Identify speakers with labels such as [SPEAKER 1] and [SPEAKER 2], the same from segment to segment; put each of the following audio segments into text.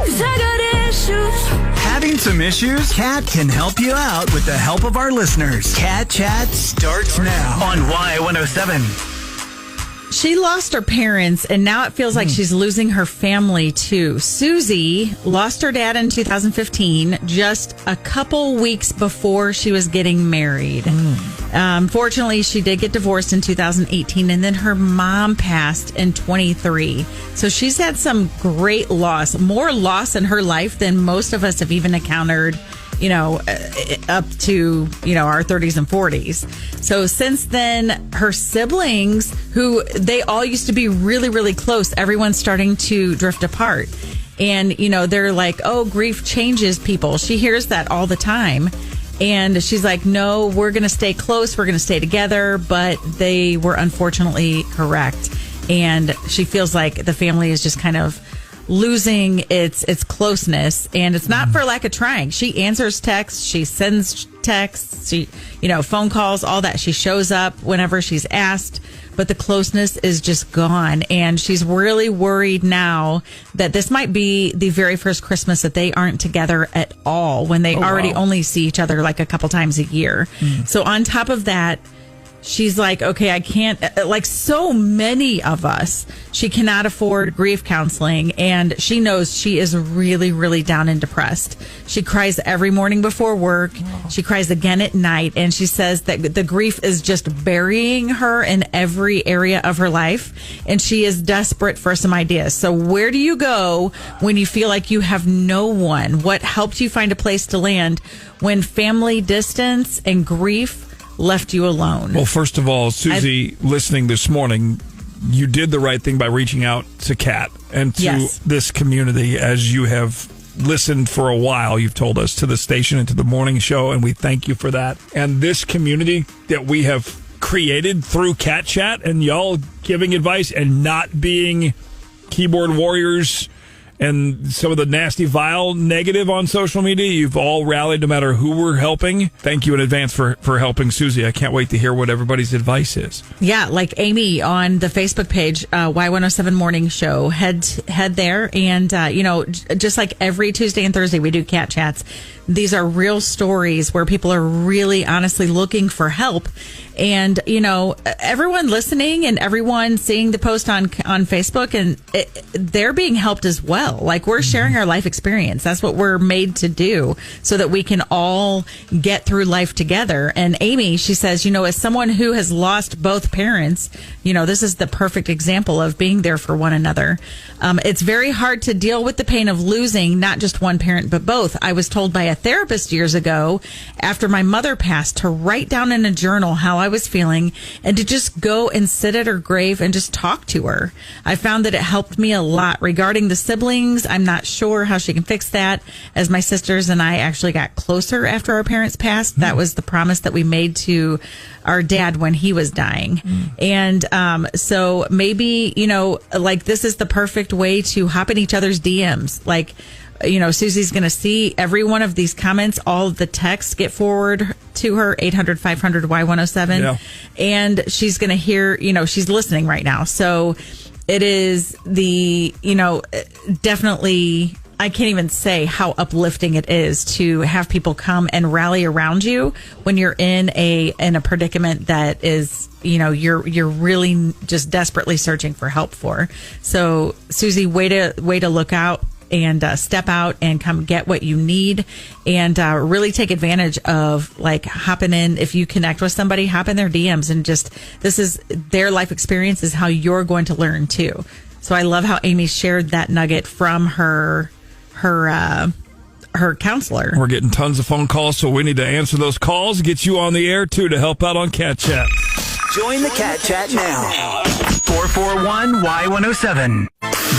[SPEAKER 1] 'Cause I got issues.
[SPEAKER 2] Having some issues? Kat can help you out with the help of our listeners. Cat Chat starts now on Y107.
[SPEAKER 3] She lost her parents, and now it feels like she's losing her family, too. Suzie lost her dad in 2015, just a couple weeks before she was getting married. Fortunately, she did get divorced in 2018, and then her mom passed in 23. So she's had some great loss, more loss in her life than most of us have even encountered, up to, our 30s and 40s. So since then, her siblings, who they all used to be really, really close, everyone's starting to drift apart. And, they're like, oh, grief changes people. She hears that all the time. And she's like, no, we're going to stay close. We're going to stay together. But they were unfortunately correct. And she feels like the family is just kind of losing its closeness, and it's not for lack of trying. She answers texts, she sends texts, she phone calls, all that. She shows up whenever she's asked, but the closeness is just gone, and she's really worried now that this might be the very first Christmas that they aren't together at all, when they already only see each other like a couple times a year. So on top of that, she's like, okay, I can't, like so many of us, she cannot afford grief counseling, and she knows she is really, really down and depressed. She cries every morning before work. She cries again at night, and she says that the grief is just burying her in every area of her life, and she is desperate for some ideas. So where do you go when you feel like you have no one? What helped you find a place to land when family distance and grief left you alone?
[SPEAKER 4] Well, first of all, Suzie, listening this morning, you did the right thing by reaching out to Kat and to this community, as you have listened for a while. You've told us, to the station and to the morning show, and we thank you for that. And this community that we have created through Cat Chat, and y'all giving advice and not being keyboard warriors and some of the nasty, vile negative on social media, you've all rallied no matter who we're helping. Thank you in advance for helping Suzie. I can't wait to hear what everybody's advice is. Yeah,
[SPEAKER 3] like Amy on the Facebook page, Y107 Morning Show. Head there. And, just like every Tuesday and Thursday, we do Cat Chats. These are real stories where people are really honestly looking for help. And, everyone listening and everyone seeing the post on Facebook, and they're being helped as well. Like, we're sharing our life experience. That's what we're made to do, so that we can all get through life together. And Amy, she says, as someone who has lost both parents, this is the perfect example of being there for one another. It's very hard to deal with the pain of losing not just one parent, but both. I was told by a therapist years ago, after my mother passed, to write down in a journal how I was feeling and to just go and sit at her grave and just talk to her. I found that it helped me a lot. Regarding the siblings, I'm not sure how she can fix that, as my sisters and I actually got closer after our parents passed. That was the promise that we made to our dad when he was dying. And so maybe, this is the perfect way to hop in each other's DMs. Like, Susie's going to see every one of these comments. All of the texts get forward to her, 800-500-Y107. Yeah. And she's going to hear, she's listening right now. So it is definitely, I can't even say how uplifting it is to have people come and rally around you when you're in a predicament that is, you're really just desperately searching for help for. So Suzie, way to look out and step out and come get what you need, and really take advantage of hopping in. If you connect with somebody, hop in their DMs, and just, this is their life experience is how you're going to learn too. So I love how Amy shared that nugget from her counselor.
[SPEAKER 4] We're getting tons of phone calls, so we need to answer those calls, get you on the air too to help out on Cat Chat.
[SPEAKER 2] Join the Cat Chat now. 441-Y107.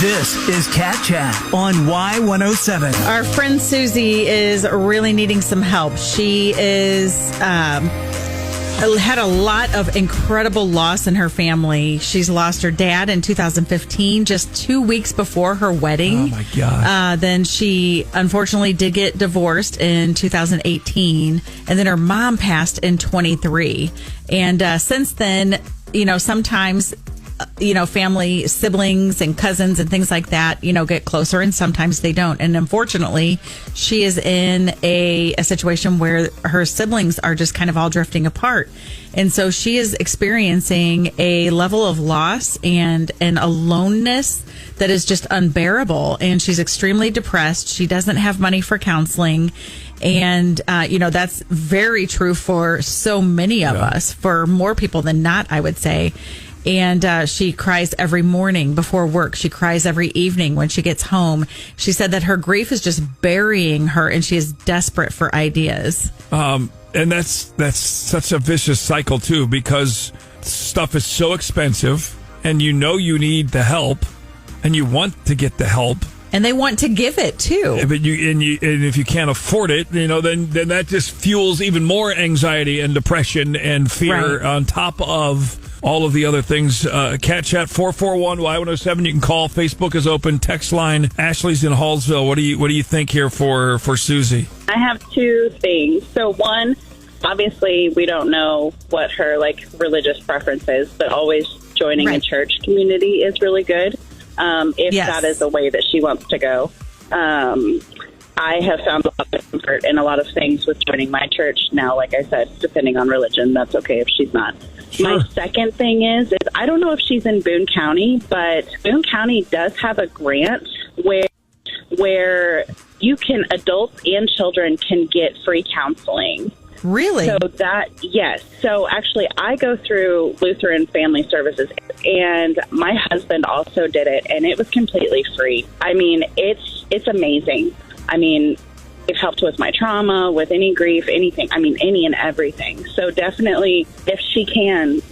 [SPEAKER 2] This is Cat Chat on Y107.
[SPEAKER 3] Our friend Suzie is really needing some help. She is had a lot of incredible loss in her family. She's lost her dad in 2015, just 2 weeks before her wedding.
[SPEAKER 4] Oh, my God.
[SPEAKER 3] Then she unfortunately did get divorced in 2018. And then her mom passed in 23. And since then, sometimes family, siblings and cousins and things like that, get closer, and sometimes they don't. And unfortunately, she is in a situation where her siblings are just kind of all drifting apart. And so she is experiencing a level of loss and an aloneness that is just unbearable. And she's extremely depressed. She doesn't have money for counseling. And, that's very true for so many of us, for more people than not, I would say. And she cries every morning before work. She cries every evening when she gets home. She said that her grief is just burying her, and she is desperate for ideas.
[SPEAKER 4] And that's such a vicious cycle, too, because stuff is so expensive, and you need the help, and you want to get the help.
[SPEAKER 3] And they want to give it too.
[SPEAKER 4] But and if you can't afford it, then that just fuels even more anxiety and depression and fear on top of all of the other things. Cat Chat 441-Y107. You can call. Facebook is open. Text line. Ashley's in Hallsville. What do you think here for Suzie?
[SPEAKER 5] I have two things. So one, obviously we don't know what her religious preference is, but always joining a church community is really good. If that is a way that she wants to go. I have found a lot of comfort in a lot of things with joining my church. Now, like I said, depending on religion, that's okay if she's not. Sure. My second thing is I don't know if she's in Boone County, but Boone County does have a grant where you can, adults and children can get free counseling.
[SPEAKER 3] Really?
[SPEAKER 5] Yes. So actually, I go through Lutheran Family Services, and my husband also did it, and it was completely free. I mean, it's amazing. I mean, they've helped with my trauma, with any grief, anything. I mean, any and everything. So definitely, if she can,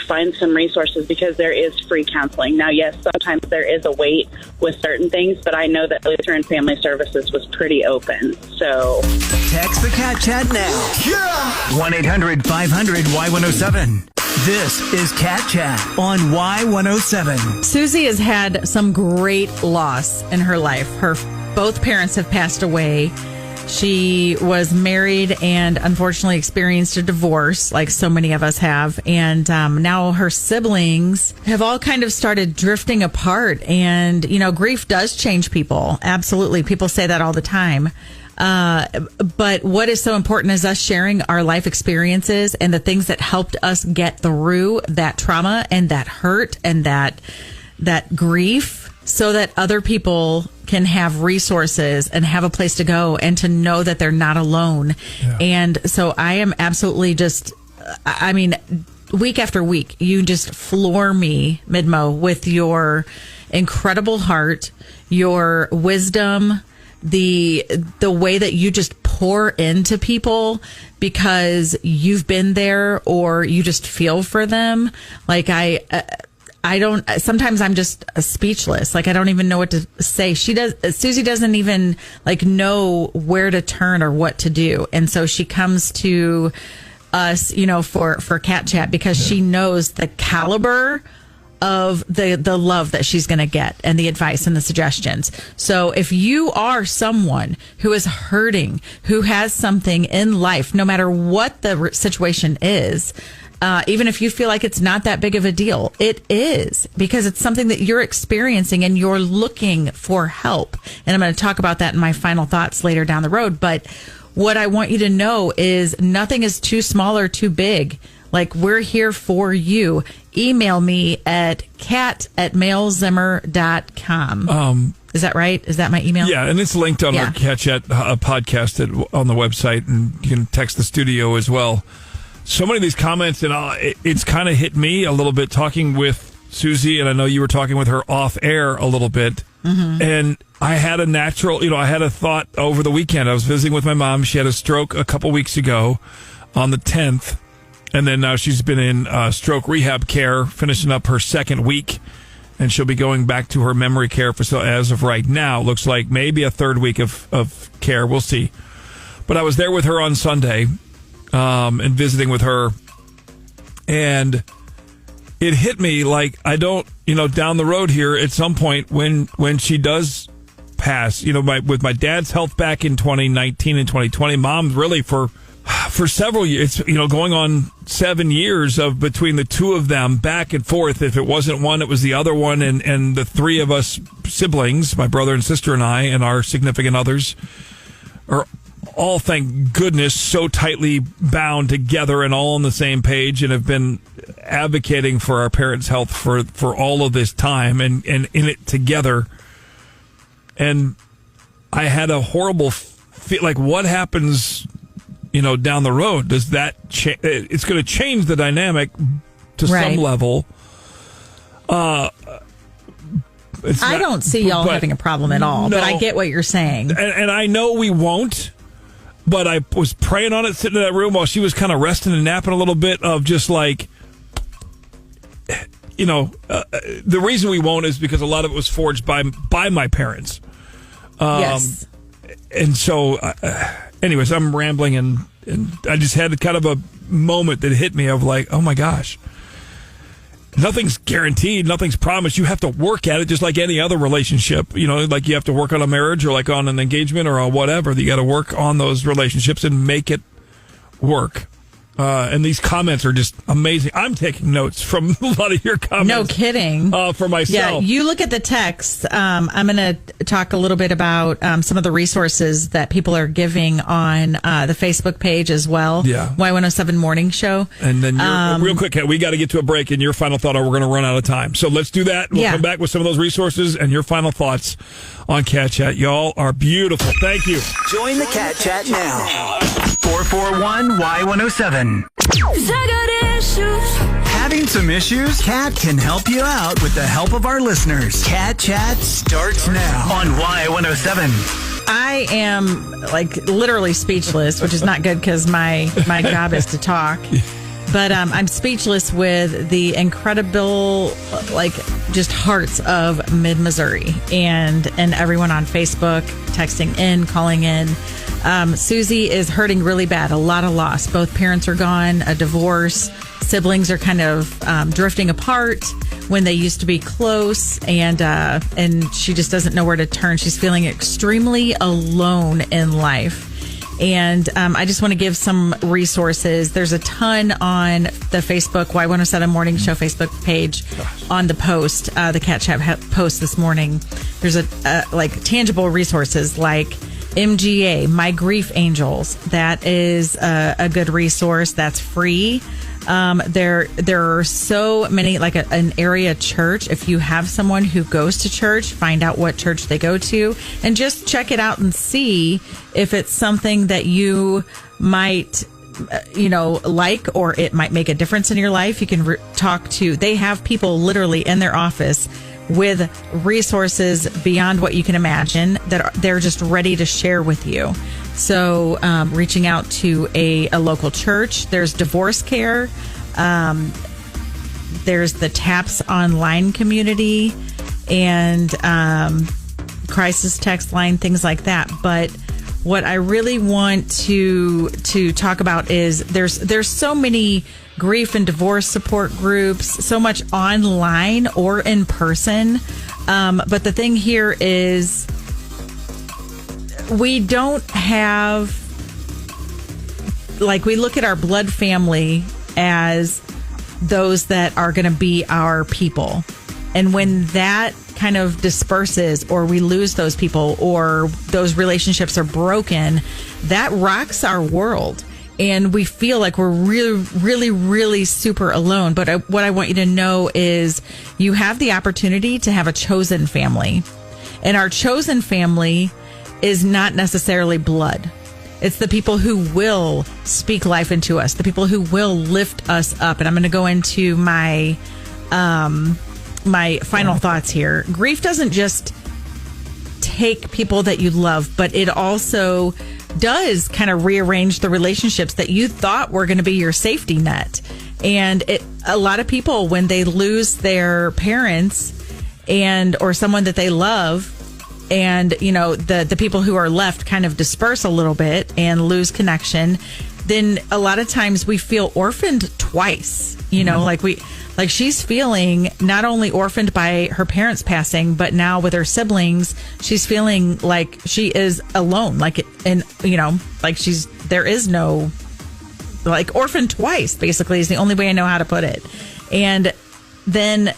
[SPEAKER 5] find some resources, because there is free counseling. Now, yes, sometimes there is a wait with certain things, but I know that Lutheran Family Services was pretty open. So
[SPEAKER 2] text the Cat Chat now. Yeah. 1-800-500-Y107. This is Cat Chat on Y107.
[SPEAKER 3] Suzie has had some great loss in her life. Both parents have passed away. She was married and unfortunately experienced a divorce, like so many of us have. And now her siblings have all kind of started drifting apart. And, grief does change people. Absolutely. People say that all the time. But what is so important is us sharing our life experiences and the things that helped us get through that trauma and that hurt and that grief, so that other people can have resources and have a place to go and to know that they're not alone. Yeah. And so I am absolutely week after week, you just floor me, Midmo, with your incredible heart, your wisdom, the way that you just pour into people because you've been there or you just feel for them. Sometimes I'm just speechless. I don't even know what to say. Suzie doesn't even know where to turn or what to do. And so she comes to us, for Cat Chat because she knows the caliber of the love that she's going to get and the advice and the suggestions. So if you are someone who is hurting, who has something in life, no matter what the situation is, even if you feel like it's not that big of a deal, it is, because it's something that you're experiencing and you're looking for help. And I'm going to talk about that in my final thoughts later down the road. But what I want you to know is nothing is too small or too big. We're here for you. Email me at cat@mailzimmer.com. Is that right? Is that my email?
[SPEAKER 4] Yeah, and it's linked on our Cat Chat podcast on the website, and you can text the studio as well. So many of these comments, and it's kind of hit me a little bit talking with Suzie, and I know you were talking with her off air a little bit. Mm-hmm. And I had I had a thought over the weekend. I was visiting with my mom. She had a stroke a couple weeks ago on the 10th. And then now she's been in stroke rehab care, finishing up her second week. And she'll be going back to her memory care as of right now. Looks like maybe a third week of care. We'll see. But I was there with her on Sunday and visiting with her. And it hit me I don't, down the road here at some point when she does pass, with my dad's health back in 2019 and 2020, mom really for several years, going on 7 years of between the two of them back and forth. If it wasn't one, it was the other one. And the three of us siblings, my brother and sister and I, and our significant others, are all, thank goodness, so tightly bound together and all on the same page, and have been advocating for our parents' health for all of this time and in it together. And I had a horrible feel like, what happens, down the road? Does that it's going to change the dynamic to some level. I
[SPEAKER 3] don't see y'all having a problem at all, but I get what you're saying.
[SPEAKER 4] And I know we won't, but I was praying on it sitting in that room while she was kind of resting and napping a little bit, of just like, the reason we won't is because a lot of it was forged by my parents.
[SPEAKER 3] Yes.
[SPEAKER 4] And so, anyways, I'm rambling, and I just had kind of a moment that hit me of like, oh my gosh, nothing's guaranteed, nothing's promised. You have to work at it just like any other relationship. Like you have to work on a marriage or like on an engagement or on whatever. You got to work on those relationships and make it work. And these comments are just amazing. I'm taking notes from a lot of your comments.
[SPEAKER 3] No kidding.
[SPEAKER 4] For myself.
[SPEAKER 3] Yeah, you look at the text. I'm going to talk a little bit about some of the resources that people are giving on the Facebook page as well.
[SPEAKER 4] Yeah.
[SPEAKER 3] Y107 Morning Show.
[SPEAKER 4] And then real quick, Kat, we got to get to a break, and your final thought, or we're going to run out of time. So let's do that. We'll come back with some of those resources and your final thoughts on Cat Chat. Y'all are beautiful. Thank you.
[SPEAKER 2] Join the Cat Chat now. 441-Y107.
[SPEAKER 1] 'Cause I got issues.
[SPEAKER 2] Having some issues? Cat can help you out with the help of our listeners. Cat Chat starts now on Y107.
[SPEAKER 3] I am literally speechless, which is not good because my job is to talk. But I'm speechless with the incredible, just hearts of Mid-Missouri and everyone on Facebook, texting in, calling in. Suzie is hurting really bad. A lot of loss. Both parents are gone. A divorce. Siblings are kind of drifting apart when they used to be close, and she just doesn't know where to turn. She's feeling extremely alone in life. And I just want to give some resources. There's a ton on the Facebook Y107 Morning Show Facebook page on the post, the Cat Chat post this morning. There's tangible resources like MGA, My Grief Angels. That is a good resource. That's free. There are so many, an area church. If you have someone who goes to church, find out what church they go to and just check it out and see if it's something that you might, like, or it might make a difference in your life. You can talk to, they have people literally in their office with resources beyond what you can imagine that they're just ready to share with you. So reaching out to a local church. There's divorce care. There's the TAPS online community and crisis text line, things like that. But what I really want to talk about is there's so many grief and divorce support groups, so much online or in person. But the thing here is we don't have, we look at our blood family as those that are going to be our people. And when that kind of disperses or we lose those people or those relationships are broken, that rocks our world. And we feel like we're really, really, really super alone. But what I want you to know is you have the opportunity to have a chosen family. And our chosen family is not necessarily blood. It's the people who will speak life into us, the people who will lift us up. And I'm going to go into my final thoughts here. Grief doesn't just take people that you love, but it also does kind of rearrange the relationships that you thought were going to be your safety net. And a lot of people, when they lose their parents or someone that they love, and the people who are left kind of disperse a little bit and lose connection, then a lot of times we feel orphaned twice. Like she's feeling not only orphaned by her parents passing, but now with her siblings, she's feeling like she is alone. There is no like orphaned twice, basically, is the only way I know how to put it. And then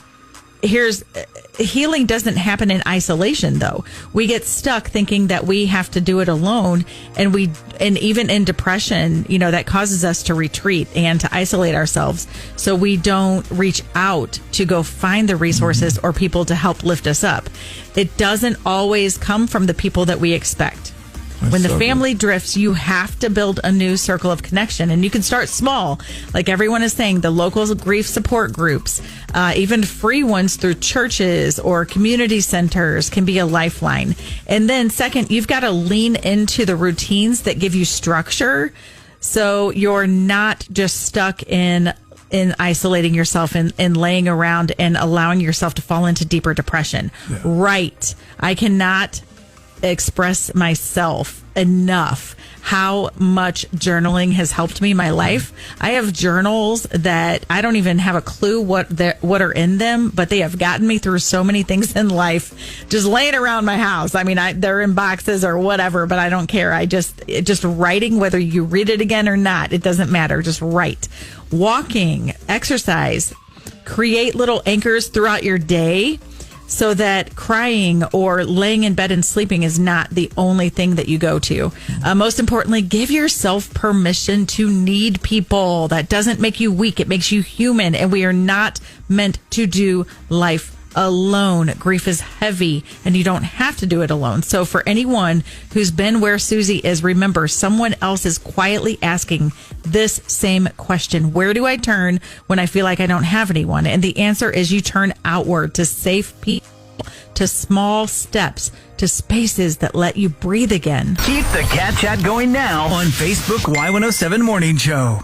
[SPEAKER 3] healing doesn't happen in isolation, though. We get stuck thinking that we have to do it alone, and even in depression, that causes us to retreat and to isolate ourselves, so we don't reach out to go find the resources or people to help lift us up. It doesn't always come from the people that we expect. When the family drifts, you have to build a new circle of connection, and you can start small. Like everyone is saying, the local grief support groups, even free ones through churches or community centers can be a lifeline. And then second, you've got to lean into the routines that give you structure, so you're not just stuck in isolating yourself and laying around and allowing yourself to fall into deeper depression. Yeah. Right. I cannot express myself enough how much journaling has helped me in my life. I have journals that I don't even have a clue what are in them, but they have gotten me through so many things in life, just laying around my house. I mean, they're in boxes or whatever, but I don't care. Just writing, whether you read it again or not, it doesn't matter. Just write. Walking, exercise, create little anchors throughout your day, so that crying or laying in bed and sleeping is not the only thing that you go to. Most importantly, give yourself permission to need people. That doesn't make you weak. It makes you human. And we are not meant to do life alone. Grief is heavy, and you don't have to do it alone. So for anyone who's been where Suzie is, remember, someone else is quietly asking this same question. Where do I turn when I feel like I don't have anyone? And the answer is you turn outward to safe people, to small steps, to spaces that let you breathe again.
[SPEAKER 2] Keep the Cat Chat going now on Facebook Y107 Morning Show.